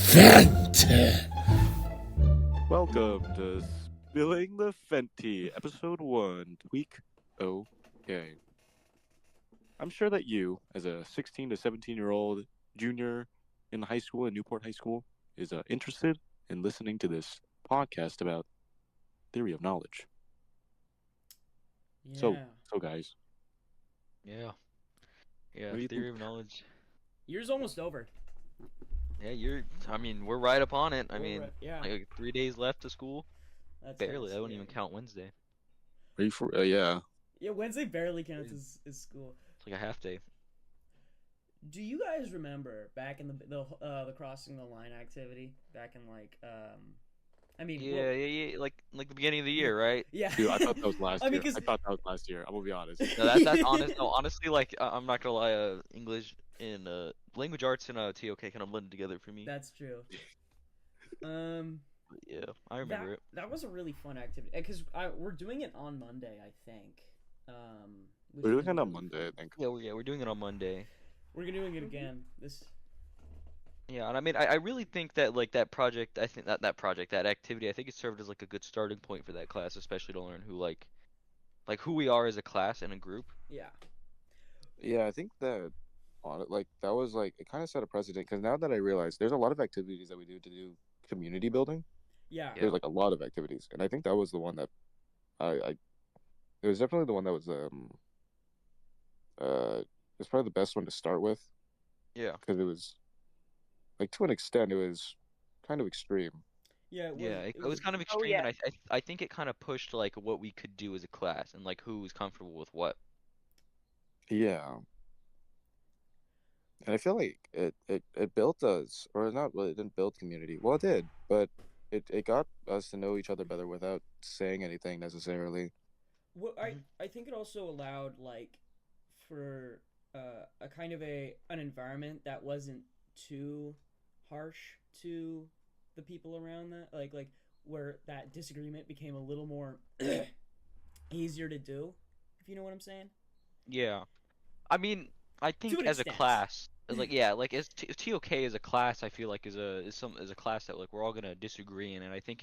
Fentea. Welcome to Spilling the Fentea, Episode 1, Tweak OK. I'm sure that you, as a 16 to 17-year-old junior in high school in Newport High School, is interested in listening to this podcast about theory of knowledge. Yeah. So guys, Yeah. Yeah, what do you theory think? of knowledge. Year's almost over. Yeah, we're right up on it. Yeah. Like 3 days left to school. That's Barely. kinda I wouldn't even scary. count Wednesday. Are you for? Yeah. Yeah, Wednesday barely counts as school. It's like a half day. Do you guys remember back in the crossing the line activity back in I mean Yeah. Like the beginning of the year, right? yeah. Dude, I thought that was last I mean, year. 'cause I thought that was last year. I'm gonna be honest. No, that's honest. No, honestly, like I'm not gonna lie. English and language arts and TOK kind of blended together for me. That's true. Um, But yeah, I remember it. that was a really fun activity because we're doing it on Monday, I think. Which We're doing is it on really Monday, I fun. think. We're doing it on Monday. We're doing it again. This. Yeah, and I mean, I really think that like that project, I think that activity, I think it served as like a good starting point for that class, especially to learn who like who we are as a class and a group. Yeah. Yeah, I think that on it, like that was like it kind of set a precedent because now that I realize there's a lot of activities that we do to do community building. Yeah. Yeah. There's like a lot of activities, and I think that was the one that I it was definitely the one that was it's probably the best one to start with Yeah. because it was like to an extent it was kind of extreme. Yeah. It was. Yeah, it was kind of Oh extreme, yeah. and I think it kind of pushed like what we could do as a class and like who was comfortable with what. Yeah, and I feel like it built us, or not really, it didn't build community. Well, it did, but it got us to know each other better without saying anything necessarily. Well, Mhm. I think it also allowed for a kind of an environment that wasn't too harsh to the people around that where that disagreement became a little more easier to do, if you know what I'm saying. Yeah. I mean, I To think an as a extent. class, like as TOK as a class, I feel like is a class that like we're all gonna disagree in, and I think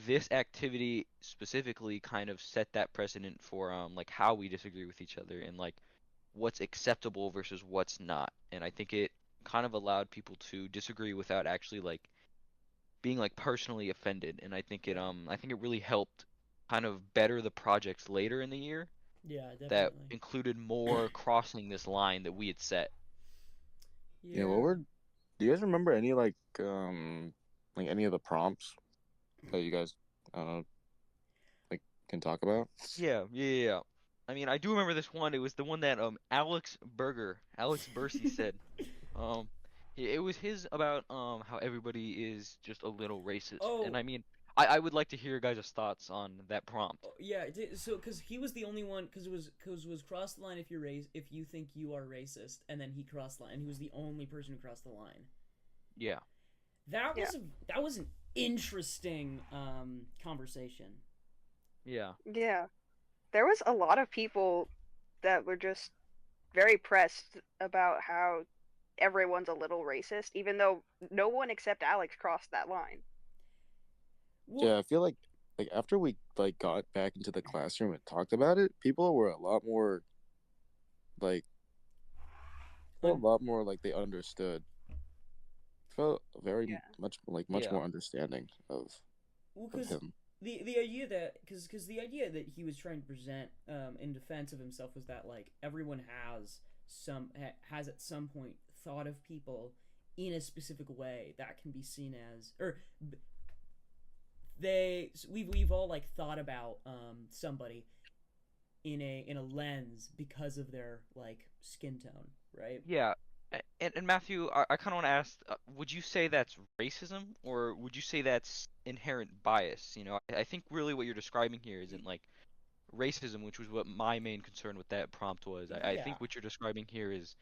this activity specifically kind of set that precedent for like how we disagree with each other and like what's acceptable versus what's not, and I think it kind of allowed people to disagree without actually like being like personally offended, and I think it really helped kind of better the projects later in the year Yeah, that definitely. included more crossing this line that we had set. Yeah, Yeah. do you guys remember any like any of the prompts that you guys uh like can talk about? Yeah. I mean, I do remember this one. It was the one that Alex Bursey said. Um, it was his about how everybody is just a little racist, and Oh, I mean, I would like to hear your guys' thoughts on that prompt. oh, yeah. So, because he was the only one, because it was cross the line if you think you are racist, and then he crossed the line. He was the only person who crossed the line. Yeah. That Yeah. was that was an interesting conversation. Yeah. Yeah. There was a lot of people that were just very pressed about how everyone's a little racist, even though no one except Alex crossed that line. Well, Yeah, I feel like after we like got back into the classroom and talked about it, people were a lot more like like they understood. Felt very Yeah. much Yeah. more understanding well, of because him. the idea that because the idea that he was trying to present in defense of himself was that everyone has at some point thought of people in a specific way that can be seen as we've all thought about somebody in a lens because of their skin tone, right? Yeah. And Matthew, I kind of want to ask, would you say that's racism or would you say that's inherent bias? You know, I think really what you're describing here isn't like racism, which was what my main concern with that prompt was. I Yeah. think what you're describing here is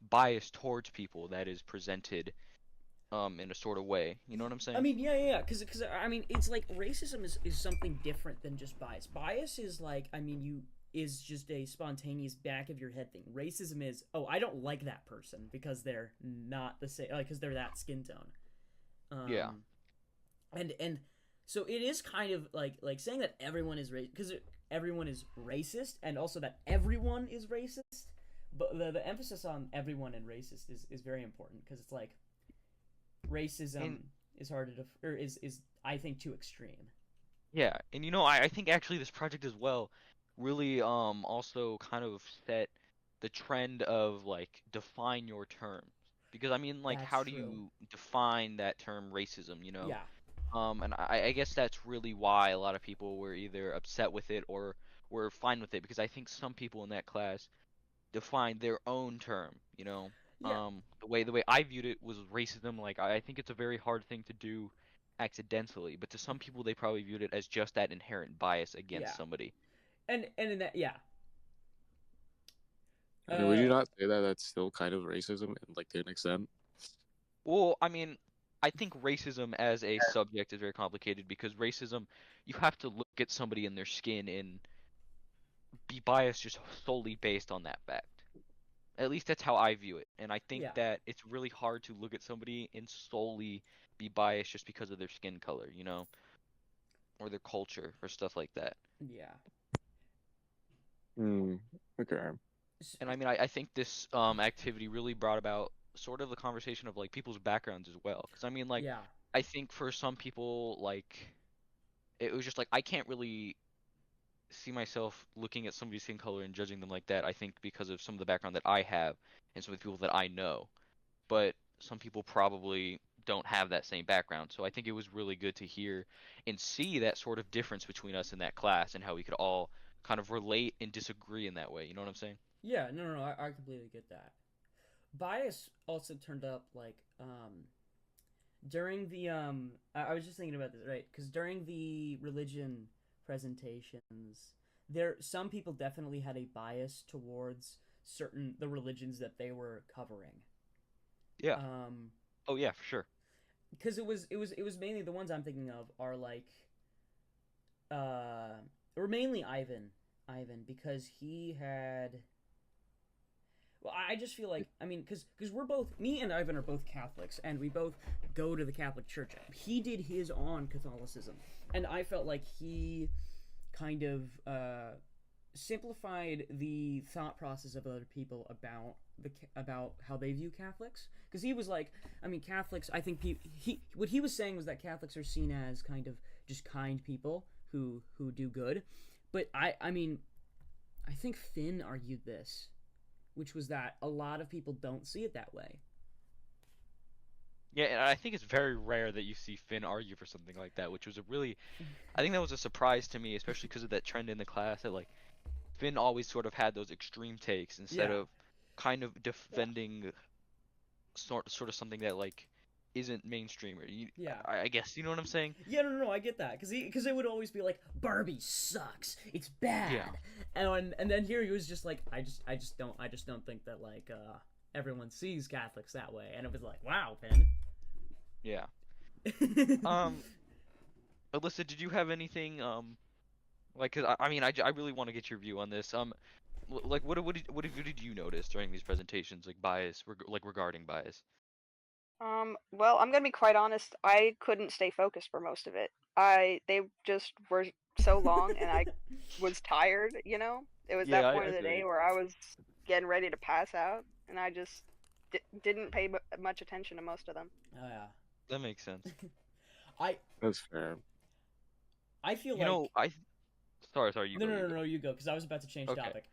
bias towards people that is presented in a sort of way. You know what I'm I saying? mean, yeah. Because I mean, it's like racism is something different than just bias. Bias is I mean, is just a spontaneous back of your head thing. Racism is, oh, I don't like that person because they're not the same, like because they're that skin tone. Yeah. And so it is kind of like saying that everyone is because everyone is racist, and also that everyone is racist. But the emphasis on everyone and racist is very important because it's like racism And is hard to or is I think too extreme. yeah, and I think actually this project as well really also kind of set the trend of like define your terms. Because I mean like That's how do true. you define that term racism, you know? Yeah, And I guess that's really why a lot of people were either upset with it or were fine with it because I think some people in that class defined their own term, you know. yeah, The way I viewed it was racism. Like I think it's a very hard thing to do accidentally, but to some people they probably viewed it as just that inherent bias yeah. against somebody. And in that, yeah. I mean, would you Uh, not say that that's still kind of racism, like to an extent? Well, I mean, I think racism as a subject is very complicated because racism, you have to look at somebody in their skin and be biased just solely based on that fact. At least that's how I view it. And I think yeah, that it's really hard to look at somebody and solely be biased just because of their skin color, you know, or their culture or stuff like that. yeah. Hmm. Okay. And I mean, I think this activity really brought about sort of the conversation of like people's backgrounds as well. Because I mean, like, Yeah, I think for some people, like, it was just like I can't really see myself looking at somebody's skin color and judging them like that. I think because of some of the background that I have and some of the people that I know. But some people probably don't have that same background. So I think it was really good to hear and see that sort of difference between us in that class and how we could all kind of relate and disagree in that way. You know what I'm saying? yeah. No, no, no. I completely get that. Bias also turned up like during the I was just thinking about this, right? Because during the religion presentations, there some people definitely had a bias towards certain the religions that they were covering. Yeah. Um, Oh yeah, for sure. because it was mainly the ones I'm thinking of are like uh or mainly Ivan because he had well I just feel like I mean because we're both me and Ivan are both Catholics and we both go to the Catholic Church. He did his on Catholicism and I felt like he kind of simplified the thought process of other people about how they view Catholics because he was like I mean Catholics I think he what he was saying was that Catholics are seen as kind of just kind people who do good but I mean I think Finn argued this which was that a lot of people don't see it that way. Yeah, and I think it's very rare that you see Finn argue for something like that, which was a really, I think that was a surprise to me, especially because of that trend in the class that like Finn always sort of had those extreme takes instead Yeah, of kind of Yeah. defending sort of something that like isn't mainstream or yeah. I guess you know what I'm saying? Yeah, no, no, no, I get that because it would always be like Barbie sucks, it's Yeah. bad, and then here he was just like I just don't think that like everyone sees Catholics that way, and it was like wow, Finn. Yeah. Um, Alyssa, did you have anything like 'cause I mean I really want to get your view on this. Like what did you notice during these presentations like bias like regarding bias? Well, I'm gonna be quite honest. I couldn't stay focused for most of it. They just were so long, and I was tired. It was Yeah, that I point of the feel day you. where I was getting ready to pass out, and I just didn't pay much attention to most of them. Oh yeah, That makes sense. I That's fair. I feel You like know, sorry, you no, go, no, you no, go. no, you go because I was about to change Okay. topic.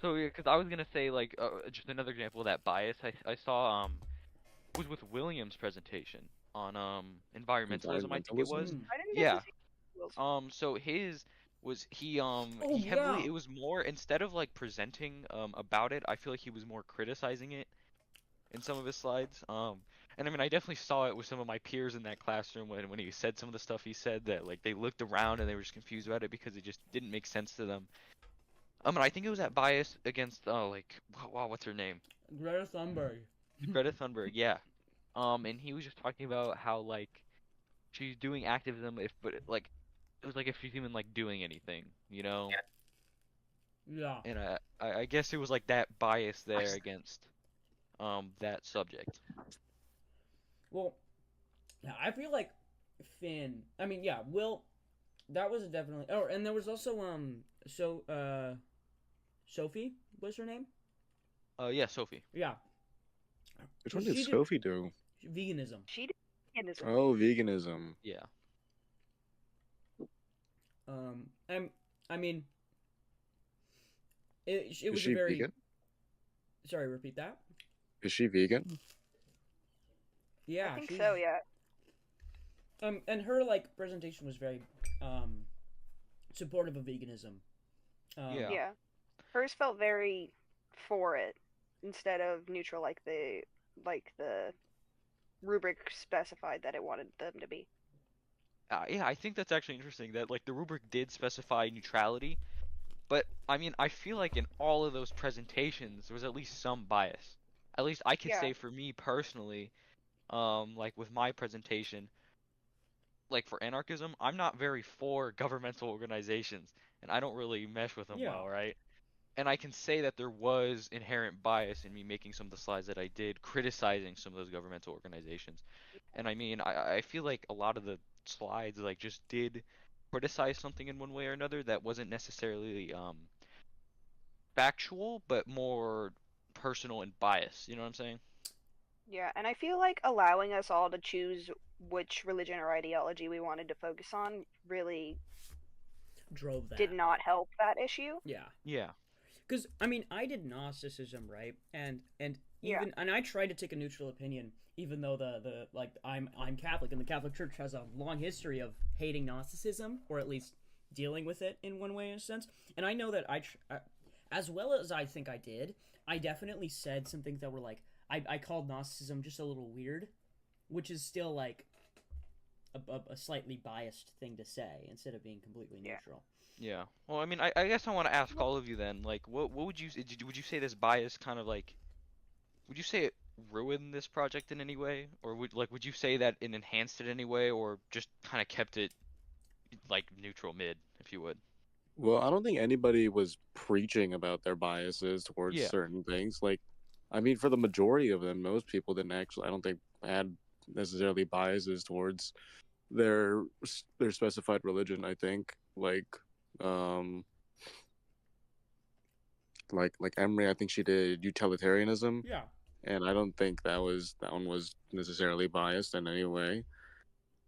So yeah, because I was gonna say like just another example of that bias I saw was with William's presentation on environmentalism I think it was. Environmentalism? Mm. I didn't get to Yeah. see Will's. So his was Oh he yeah, heavily it was more instead of like presenting about it, I feel like he was more criticizing it in some of his slides. And I mean I definitely saw it with some of my peers in that classroom when he said some of the stuff he said that like they looked around and they were just confused about it because it just didn't make sense to them. And I think it was that bias against like wow, what's her name? Greta Thunberg. Greta Thunberg, yeah. And he was just talking about how like she's doing activism if but like it was like if she's even like doing anything, you know? Yeah. and I guess it was like that bias there against that subject. Well, yeah, I feel like Finn. I mean, yeah, Will. That was definitely. Oh, and there was also so Sophie was her name. Yeah, Sophie. Yeah, Which because one did she did Sophie do? veganism. She did veganism. Oh, veganism. Yeah. And I mean, it Is was a she very. vegan? Sorry, repeat that. Is she vegan? I Yeah, think she's so. Yeah. and her like presentation was very um supportive of veganism. Yeah. Yeah. Hers felt very for it instead of neutral, like the rubric specified that it wanted them to be. Yeah, I think that's actually interesting that like the rubric did specify neutrality, but I mean, I feel like in all of those presentations there was at least some bias. At least I could Yeah. say for me personally, like with my presentation, like for anarchism, I'm not very for governmental organizations, and I don't really mesh with them Yeah. well, right? And I can say that there was inherent bias in me making some of the slides that I did, criticizing some of those governmental organizations. And I mean, I feel like a lot of the slides like just did criticize something in one way or another that wasn't necessarily factual, but more personal and biased. You know what I'm saying? Yeah, and I feel like allowing us all to choose which religion or ideology we wanted to focus on really drove did that. not help that issue. Yeah. Yeah. Because I mean, I did Gnosticism, right? And Yeah. even and I tried to take a neutral opinion, even though the like I'm Catholic, and the Catholic Church has a long history of hating Gnosticism, or at least dealing with it in one way, in a sense. And I know that as well as I think I did, I definitely said some things that were like I called Gnosticism just a little weird, which is still like a slightly biased thing to say instead of being completely Yeah. neutral. Yeah. Well, I mean, I guess I want to ask all of you then, like, what would you would you say this bias kind of like would you say it ruined this project in any way, or would you say that it enhanced it in any way, or just kind of kept it like neutral mid, if you would? Well, I don't think anybody was preaching about their biases towards Yeah. certain things. Like, I mean, for the majority of them, most people didn't actually, I don't think, had necessarily biases towards their their specified religion. I think, um, like Emery, I think she did utilitarianism, Yeah. and I don't think that one was necessarily biased in any way.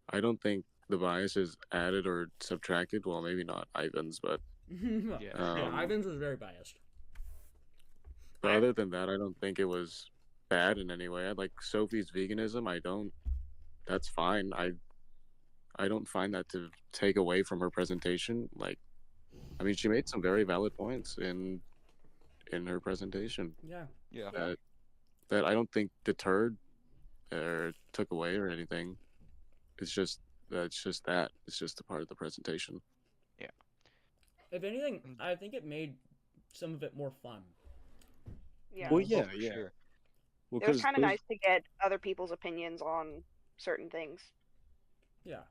I don't think the bias is added or subtracted. Well, maybe not Ivan's, but Yeah. Yeah, um, Ivan's was very biased. but other than that, I don't think it was bad in any way. I like Sophie's veganism. I don't. That's fine. I don't find that to take away from her presentation. Like, I mean, she made some very valid points in her presentation Yeah. Yeah. Yeah. that I don't think deterred or took away or anything. It's just that's just that. It's just a part of the presentation. Yeah. If anything, Mm. I think it made some of it more fun. Yeah. Well, You know? Oh, yeah, for yeah. sure. Well, It was because kind of nice to get other people's opinions on certain things. Yeah.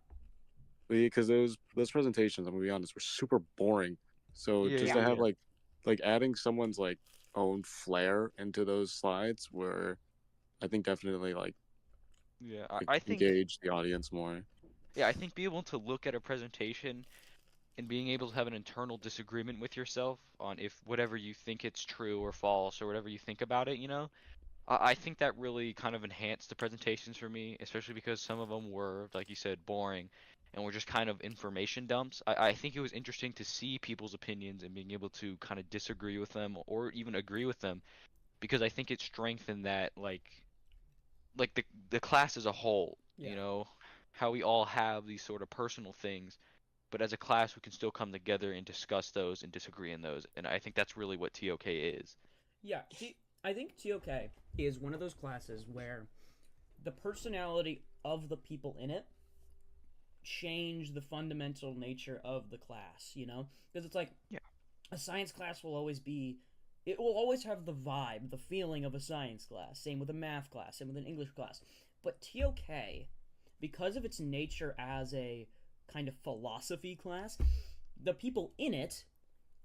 those presentations, I'm gonna be honest, were super boring. So Yeah, just yeah, to have yeah. like adding someone's like own flair into those slides were, I think, definitely Yeah. like I think engage the audience more. yeah, I think being able to look at a presentation and being able to have an internal disagreement with yourself on if whatever you think it's true or false or whatever you think about it, you know, I think that really kind of enhanced the presentations for me, especially because some of them were, like you said, boring and were just kind of information dumps. I think it was interesting to see people's opinions and being able to kind of disagree with them or even agree with them because I think it strengthened that like the class as a whole, Yeah. you know, how we all have these sort of personal things, but as a class we can still come together and discuss those and disagree in those. And I think that's really what TOK is. Yeah. I think TOK is one of those classes where the personality of the people in it change the fundamental nature of the class, you know? Because it's like Yeah. a science class will always be it will always have the vibe, the feeling of a science class. Same with a math class, same with an English class. But TOK, because of its nature as a kind of philosophy class, the people in it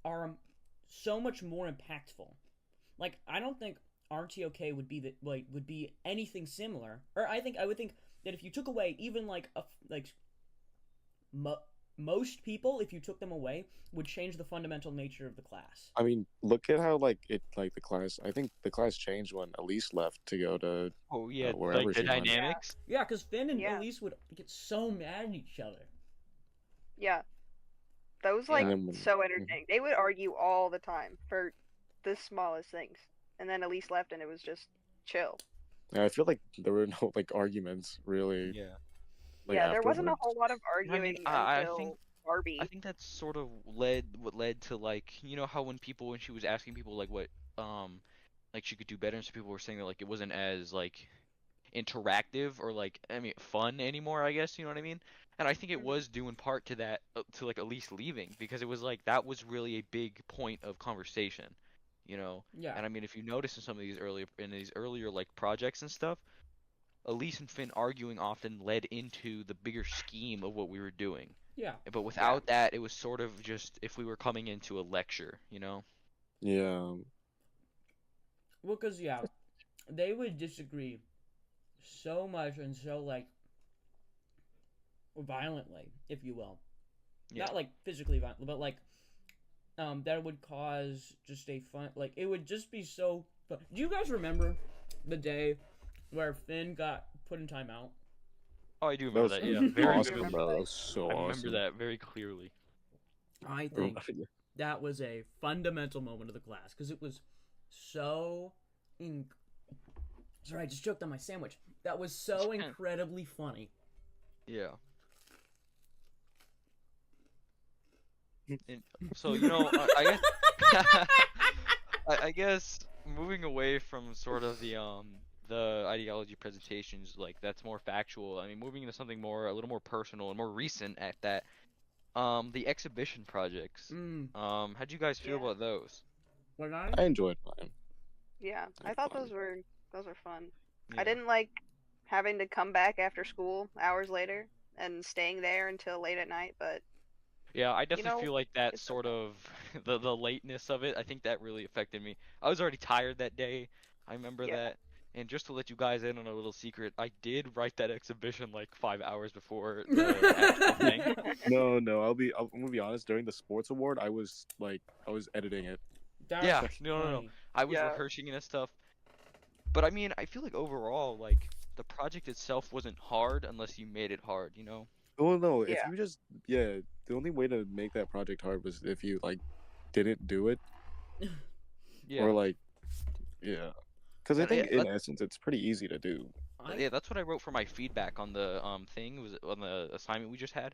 are so much more impactful. Like I don't think RTOK would be anything similar. Or I would think that if you took away even like mo- most people, if you took them away, would change the fundamental nature of the class. I mean, look at how the class. I think the class changed when Elise left to go to Oh yeah, wherever like the she went. dynamics. Yeah, because Finn and Yeah. Elise would get so mad at each other. Yeah. That was Yeah. like And then so entertaining. They would argue all the time for the smallest things. And then Elise left and it was just chill. I feel like there were no like arguments really. Yeah. Like Yeah, there wasn't a afterwards. whole lot of I mean, arguing I until think Barbie. I think that's sort of what led to like how when she was asking people like what like she could do better, and some people were saying that like it wasn't as like interactive or like fun anymore, I guess, you know what I mean? And I think it was due in part to that to like Elise leaving, because it was like that was really a big point of conversation, you know? Yeah. And I mean, if you notice in some of these earlier like projects and stuff, Elise and Finn arguing often led into the bigger scheme of what we were doing. Yeah. But without that, it was sort of just if we were coming into a lecture, you know? Yeah. Well, because, yeah, they would disagree so much and so, like, violently, if you will. Yeah. Not, like, physically violent, but, like, that would cause just a fun, like, it would just be so fun. Do you guys remember the day where Finn got put in timeout? Oh, I do remember that. Yeah, very awesome, vividly. bro. That was so I awesome. remember that very clearly. I think that was a fundamental moment of the class because it was so. Sorry, I just choked on my sandwich. That was so incredibly funny. Yeah. And so I guess I guess moving away from sort of the ideology presentations, like that's more factual. I mean, moving into something a little more personal and more recent at that. The exhibition projects. How'd you guys feel about those? I enjoyed mine. Yeah, I thought those were fun. Yeah. I didn't like having to come back after school hours later and staying there until late at night, but Yeah, I definitely feel like that it's sort okay. of the lateness of it. I think that really affected me. I was already tired that day. I remember Yeah. that. And just to let you guys in on a little secret, I did write that exhibition like 5 hours before the actual thing. No, I'm gonna be honest. During the sports award, I was editing it. Yeah, no. I was rehearsing and stuff. But I mean, I feel like overall, like the project itself wasn't hard unless you made it hard, you know? Oh no, if Yeah. you just the only way to make that project hard was if you like didn't do it. Yeah. Or like because I think Yeah, in essence it's pretty easy to do. Yeah, that's what I wrote for my feedback on the thing, was on the assignment we just had,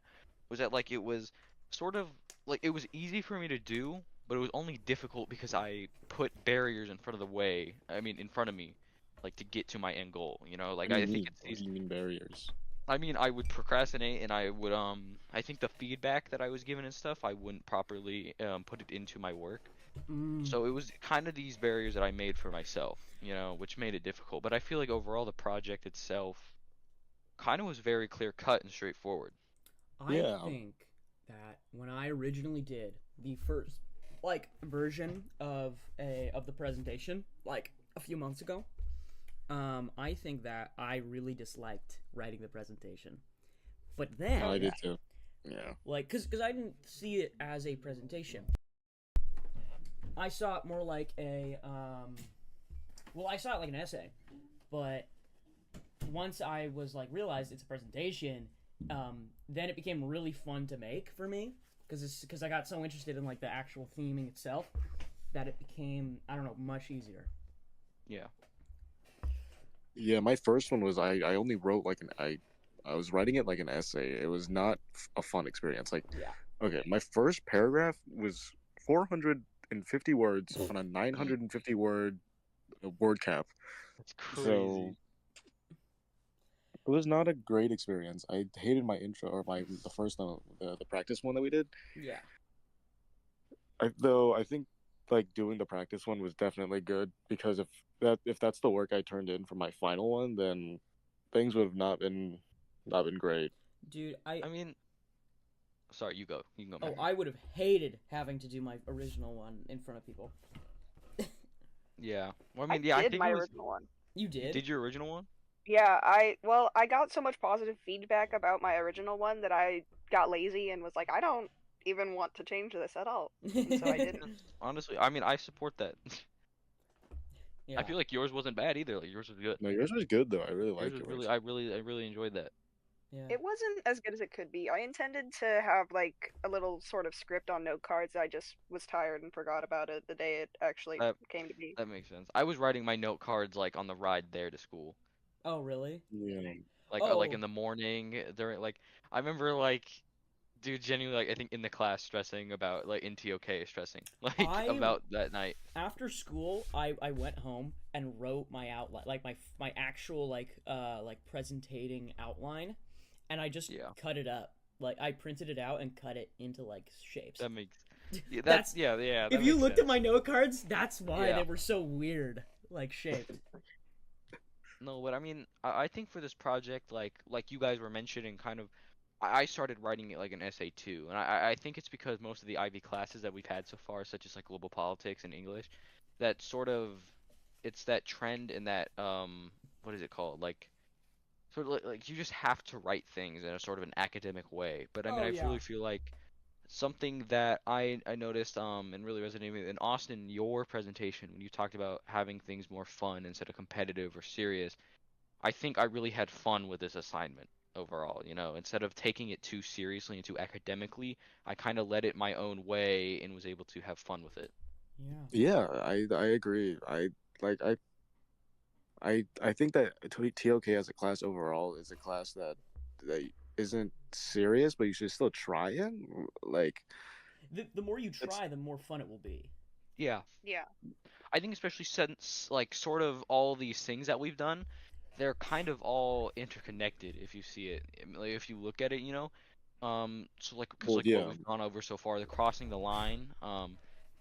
was that like it was sort of like it was easy for me to do, but it was only difficult because I put barriers in front of in front of me, like to get to my end goal, you know? Like What do I you think mean? it's What do you mean barriers? I mean, I would procrastinate, and I would I think the feedback that I was given and stuff, I wouldn't properly put it into my work. So it was kind of these barriers that I made for myself, you know, which made it difficult. But I feel like overall the project itself kind of was very clear cut and straightforward. I think that when I originally did the first version of the presentation, like a few months ago, I think that I really disliked writing the presentation. But then I did too. Yeah. Like, cause I didn't see it as a presentation. I saw it more like a I saw it like an essay. But once I was like realized it's a presentation, then it became really fun to make for me because I got so interested in like the actual theming itself that it became, I don't know, much easier. Yeah. Yeah, my first one was I only wrote like I was writing it like an essay. It was not a fun experience. Like, okay, my first paragraph was 450 words on a 950 word cap. That's crazy. So it was not a great experience. I hated my intro or the first one, the practice one that we did. Yeah. I think like doing the practice one was definitely good because if that's the work I turned in for my final one, then things would have not been great. Dude, I mean, Sorry, you go. You can go. Oh, Matthew. I would have hated having to do my original one in front of people. Yeah. Well, I I mean, yeah, I did think my it was. original one. You You did? did your original one? Yeah, I got so much positive feedback about my original one that I got lazy and was like, I don't even want to change this at all. And so I didn't. Honestly, I mean, I support that. Yeah. I feel like yours wasn't bad either. Like yours was good. No, yours was good though. I really Yours like was yours. really, I really enjoyed that. Yeah. It wasn't as good as it could be. I intended to have like a little sort of script on note cards. I just was tired and forgot about it the day it actually That came to be. that makes sense. I was writing my note cards like on the ride there to school. Oh, really? Yeah. Like Oh. in the morning during like I remember like dude genuinely like I think in the class stressing about like in TOK stressing like I about that night. After school, I went home and wrote my outline, like my actual like presentating outline, and I just Yeah. cut it up. Like I printed it out and cut it into like shapes. That makes yeah, That's- yeah, that If you makes looked sense. at my note cards, that's why Yeah. they were so weird, like shaped. No, but I mean, I think for this project, like you guys were mentioning, kind of, I started writing it like an essay too, and I think it's because most of the IB classes that we've had so far, such as like global politics and English, that sort of, it's that trend in that what is it called? Like, sort of like you just have to write things in a sort of an academic way. But I mean, Oh, I yeah. really feel like something that I noticed and really resonated with in Austin, your presentation when you talked about having things more fun instead of competitive or serious. I think I really had fun with this assignment overall, you know, instead of taking it too seriously and too academically, I kind of let it my own way and was able to have fun with it. Yeah. Yeah, I agree. Like I think that TOK as a class overall is a class that isn't serious, but you should still try it. Like The more you It's- try, the more fun it will be. Yeah, Yeah. I think especially since like sort of all these things that we've done, they're kind of all interconnected if you see it, like, if you look at it, you know. So like, because Well, like what yeah. we've gone over so far, the crossing the line,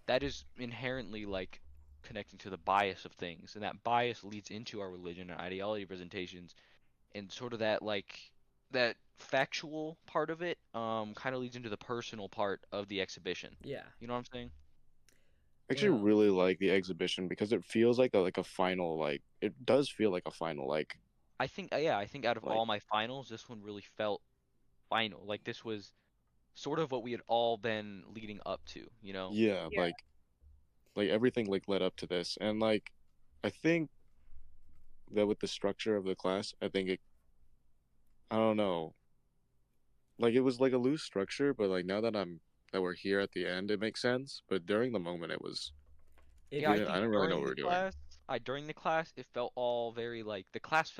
that is inherently like connecting to the bias of things, and that bias leads into our religion and ideology presentations, and sort of that like that factual part of it, kind of leads into the personal part of the exhibition. Yeah. You know what I'm saying? I actually Well- really like the exhibition because it feels like a final, like it does feel like a final, like I think yeah, I think out of Like- all my finals, this one really felt final. Like this was sort of what we had all been leading up to, you know? yeah, Yeah. like everything like led up to this. And like I think that with the structure of the class, I think it I don't know. Like it was like a loose structure, but like now that we're here at the end, it makes sense. But during the moment it was If Yeah, I you- think didn't really know during what the we were doing. class, during the class, it felt all very like the class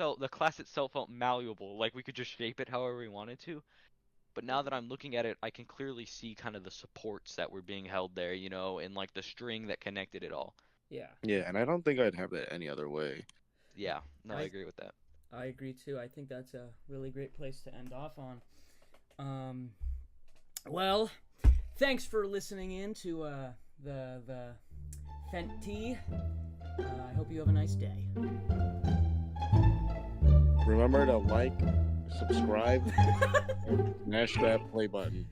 itself felt malleable, like we could just shape it however we wanted to. But now that I'm looking at it, I can clearly see kind of the supports that were being held there, you know, and like the string that connected it all. Yeah, Yeah, and I don't think I'd have that any other way. Yeah, no, I I- agree with that. I agree too. I think that's a really great place to end off on. Well, thanks for listening in to the Fentea. I hope you have a nice day. Remember to like, subscribe, and smash that play button.